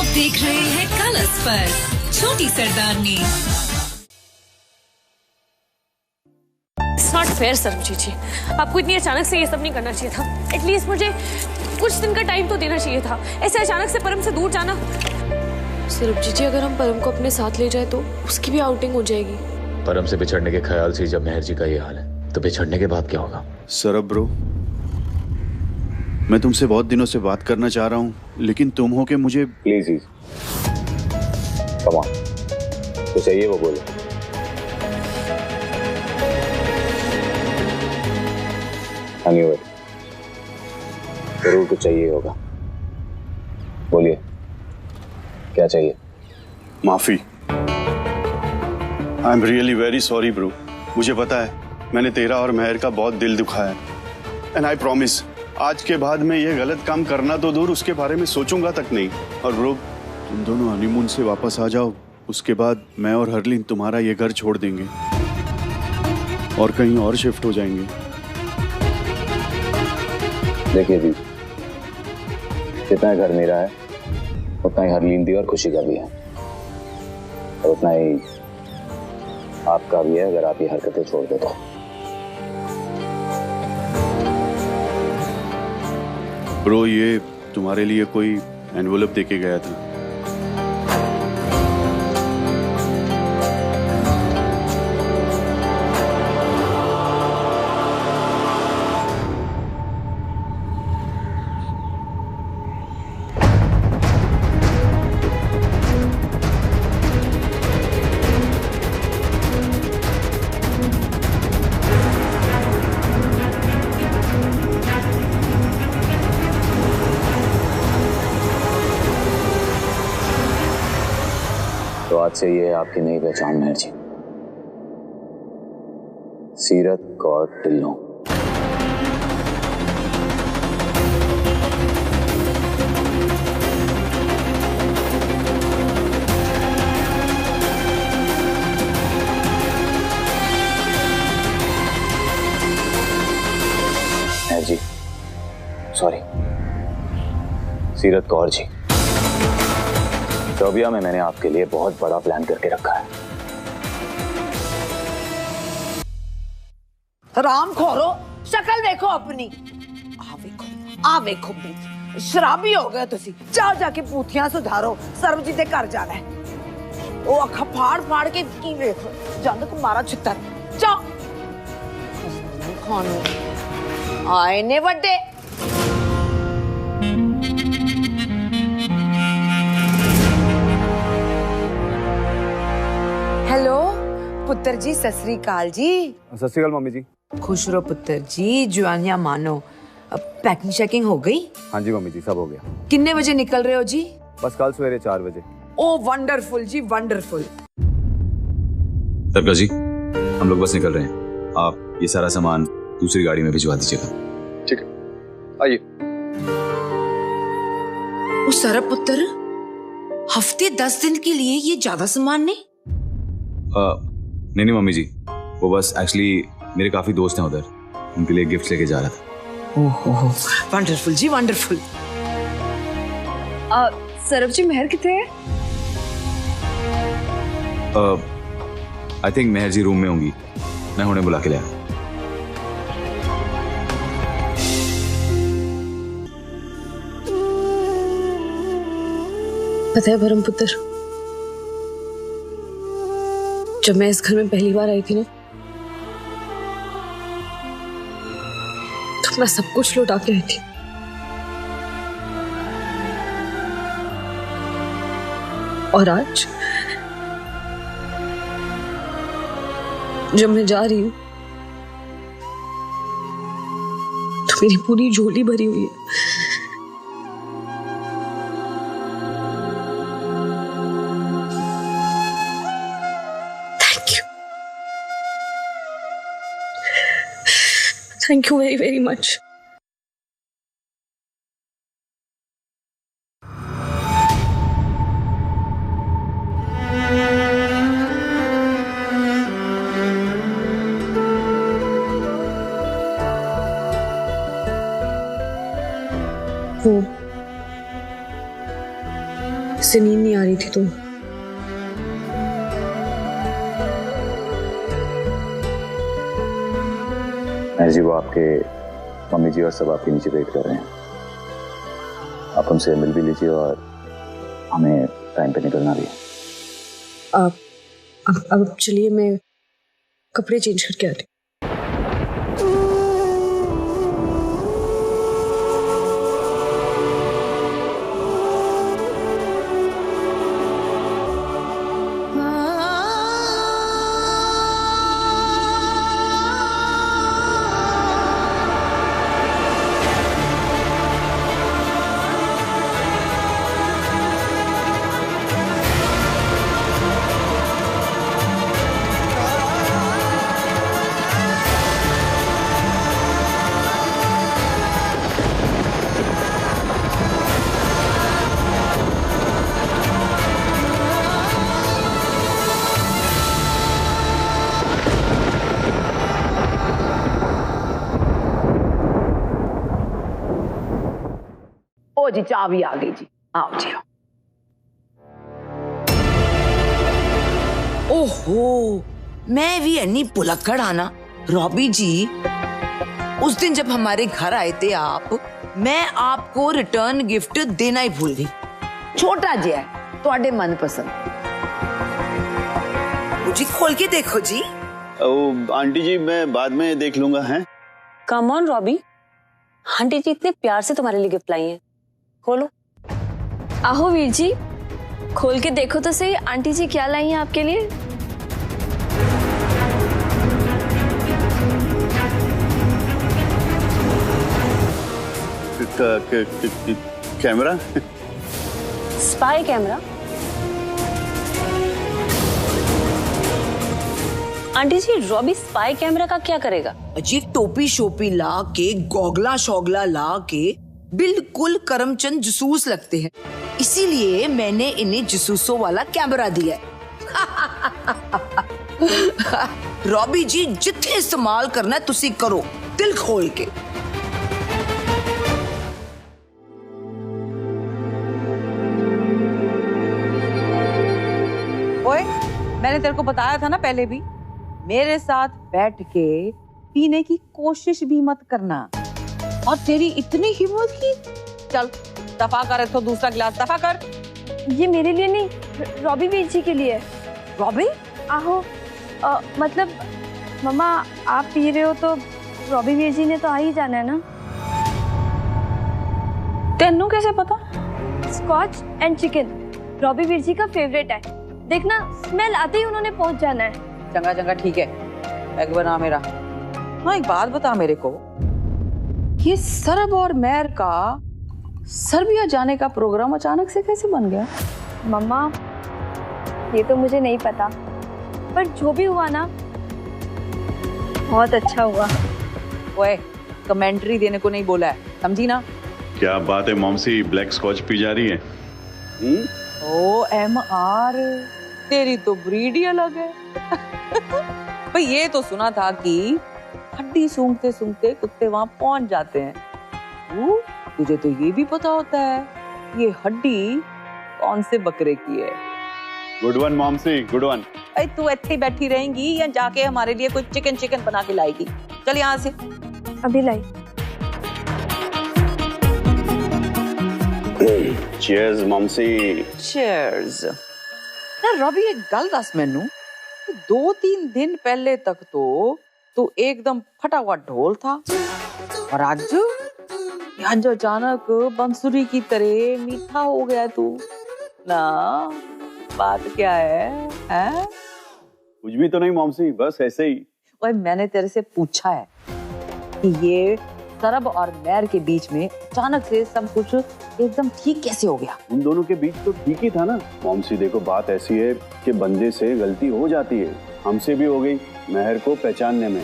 आप देख रहे हैं कलर्स पर छोटी सरदारनी। इट्स नॉट फेयर सरबजीत जी, आपको इतनी अचानक से ये सब नहीं करना चाहिए था। एटलीस्ट मुझे कुछ दिन का टाइम तो देना चाहिए था। ऐसे अचानक से परम से दूर जाना। सरबजीत जी, अगर हम परम को अपने साथ ले जाए तो उसकी भी आउटिंग हो जाएगी। परम से बिछड़ने के ख्याल से जब मेहर जी का ये हाल है तो बिछड़ने के बाद क्या होगा? सरब ब्रो, मैं तुमसे बहुत दिनों से बात करना चाह रहा हूँ, लेकिन तुम हो के मुझे प्लीज कम ऑन, तो चाहिए वो बोलो। जरूर कुछ चाहिए होगा, बोलिए क्या चाहिए? माफी। I am really very sorry bro. मुझे पता है मैंने तेरा और मेहर का बहुत दिल दुखाया है, एंड आई प्रॉमिस आज के बाद मैं ये गलत काम करना तो दूर, उसके बारे में सोचूंगा तक नहीं। और ब्रो, तुम दोनों हनीमून से वापस आ जाओ, उसके बाद मैं और हरलीन तुम्हारा ये घर छोड़ देंगे और कहीं और शिफ्ट हो जाएंगे। देखिए दी, जितना घर मेरा है उतना ही हरलीन दी और खुशी का भी है, और उतना ही आपका भी है अगर आप ये हरकतें छोड़ दे तो। ब्रो, ये तुम्हारे लिए कोई एनवलप देके गया था। तो आज से ये है आपकी नई पहचान मेहर जी, सीरत कौर ढिल्लों। मेहर जी, सॉरी, सीरत कौर जी। टोबिया में मैंने आपके लिए बहुत बड़ा प्लान करके रखा है। राम खोरो, शक्ल देखो अपनी। आ वेखो शराबी हो गए तुसी। जाओ जाके पूथियां सुधारो, सर्वजीत दे घर जाना है। ओ अखा फाड़ फाड़ के की वेख जंद को मारा छितर। जाओ खानो आए ने वड्डे। हेलो पुत्र जी, सत श्री अकाल जी। सत श्री अकाल मम्मी जी। खुश रहो पुत्र जी, जुआनियां मानो। अब पैकिंग शैकिंग हो गई? हाँ जी मम्मी जी, सब हो गया। कितने बजे निकल रहे हो जी? बस कल सवेरे 4 बजे। ओ वंडरफुल जी, वंडरफुल। सरकार जी, हम लोग बस निकल रहे हैं, आप ये सारा सामान दूसरी गाड़ी में भिजवा दीजिएगा। ठीक है, आइए। ओ सरब पुत्र, हफ्ते 10 दिन के लिए ये ज्यादा सामान नहीं? नहीं मम्मी जी, वो बस एक्चुअली मेरे काफी दोस्त हैं उधर, उनके लिए गिफ्ट लेके जा रहा था। ओहो वंडरफुल जी, वंडरफुल। सरब जी, मेहर कितने हैं? I think Mehar ji room में होंगी, मैं उन्हें बुला के लाया। पता है परम पुत्र, जब मैं इस घर में पहली बार आई थी ना, तो मैं सब कुछ लौटा के आई थी। और आज जब मैं जा रही हूं तो मेरी पूरी झोली भरी हुई है। Thank you very, very much. से नींद नहीं आ रही थी तो जी वो आपके मम्मी जी और सब आपके नीचे वेट कर रहे हैं। आप उनसे मिल भी लीजिए और हमें टाइम पे निकलना भी है। अब चलिए, मैं कपड़े चेंज करके आती हूँ। ओ जी चाह भी आ गई जी, आओ जी। ओहो, मैं भी अन्नी पुलक्कड़ आना। रॉबी जी, उस दिन जब हमारे घर आए थे आप, मैं आपको रिटर्न गिफ्ट देना ही भूल गई। छोटा जी है, ਤੁਹਾਡੇ मनपसंद। जी खोल के देखो जी। ओ आंटी जी, मैं बाद में देख लूंगा। हैं कम ऑन रॉबी, आंटी जी इतने प्यार से तुम्हारे लिए गिफ्ट लाई हैं, खोलो। आहो वीर जी, खोल के देखो तो सही, आंटी जी क्या लाई हैं आपके लिए। कैमरा? Spy camera. आंटी जी, रॉबी स्पाई कैमरा का क्या करेगा? जी टोपी शोपी ला के, गोगला शोगला ला के बिल्कुल करमचंद जसूस लगते हैं, इसीलिए मैंने इन्हें जसूसों वाला कैमरा दिया है। रॉबी जी, जिथे इस्तेमाल करना है तुसी करो, दिल खोल के। ओए, मैंने तेरे को बताया था ना पहले भी, मेरे साथ बैठ के पीने की कोशिश भी मत करना। और तेरी इतनी हिम्मत की, चल दफा कर, तो दूसरा गिलास दफा कर। ये मेरे लिए नहीं, रॉबी वीर जी के लिए। रॉबी? आहो, मतलब मम्मा आप पी रहे हो तो रॉबी वीर जी ने तो आ ही जाना है ना। तेनू कैसे पता? Scotch and chicken Robbie Veer ji का फेवरेट है, देखना स्मेल आते ही उन्होंने पहुंच जाना है। चंगा चंगा ठीक है, एक बना मेरा। हाँ, एक बात बता मेरे को, ये सरब और मेहर का सर्बिया जाने का प्रोग्राम अचानक से कैसे बन गया? मम्मा ये तो मुझे नहीं पता, पर जो भी हुआ ना बहुत अच्छा हुआ। ओए, कमेंट्री देने को नहीं बोला है, समझी ना? क्या बात है मॉमसी, ब्लैक स्कॉच पी जा रही है? OMR, तेरी तो ब्रीड ही अलग है। भाई ये तो सुना था कि हड्डी सूंघते सूंघते कुत्ते वहां पहुंच जाते हैं। तुझे तो ये भी पता होता है ये हड्डी कौन से बकरे की है? गुड वन मॉमसी, गुड वन। भाई तू ऐसे बैठी रहेंगी या जाके हमारे लिए कुछ चिकन चिकन बना के लाएगी? चल यहाँ से। अभी लाई। चीयर्स मॉमसी। चीयर्स। ना रॉबी, एक गल दस मैनू, 2-3 दिन पहले तक तो तू एकदम फटा हुआ ढोल था, और आज अचानक बंसुरी की तरह मीठा हो गया तू ना। बात क्या है, हैं? कुछ भी तो नहीं मॉमसी, बस ऐसे ही। ओए, मैंने तेरे से पूछा है कि ये सरब और मेहर के बीच में अचानक से सब कुछ एकदम ठीक कैसे हो गया? उन दोनों के बीच तो ठीक ही था ना मॉमसी। देखो बात ऐसी है कि बंदे से गलती हो जाती है, हमसे भी हो गई मेहर को पहचानने में।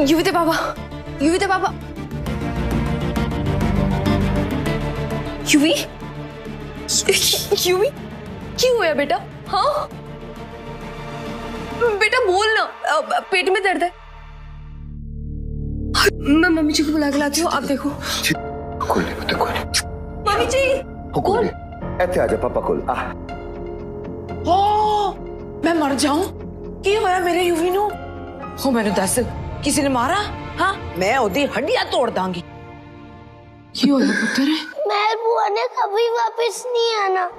युविते बाबा, युविते बाबा, युवी, युवी, क्यों हुआ बेटा? हाँ, बेटा बोल ना, पेट में दर्द है। मैं मम्मी जी को बुला के लाती हूँ, आप देखो। कोई नहीं। मम्मी जी कौन? ऐसे आजा पापा कोल आ। ओ मैं मर जाऊं की होया मेरे युवी नु? हो मैंने दस किसी ने मारा? हाँ मैं ओदी हड्डियां तोड़ दांगी। की होया पुत्र? महर बुआ ने कभी वापस नहीं आना।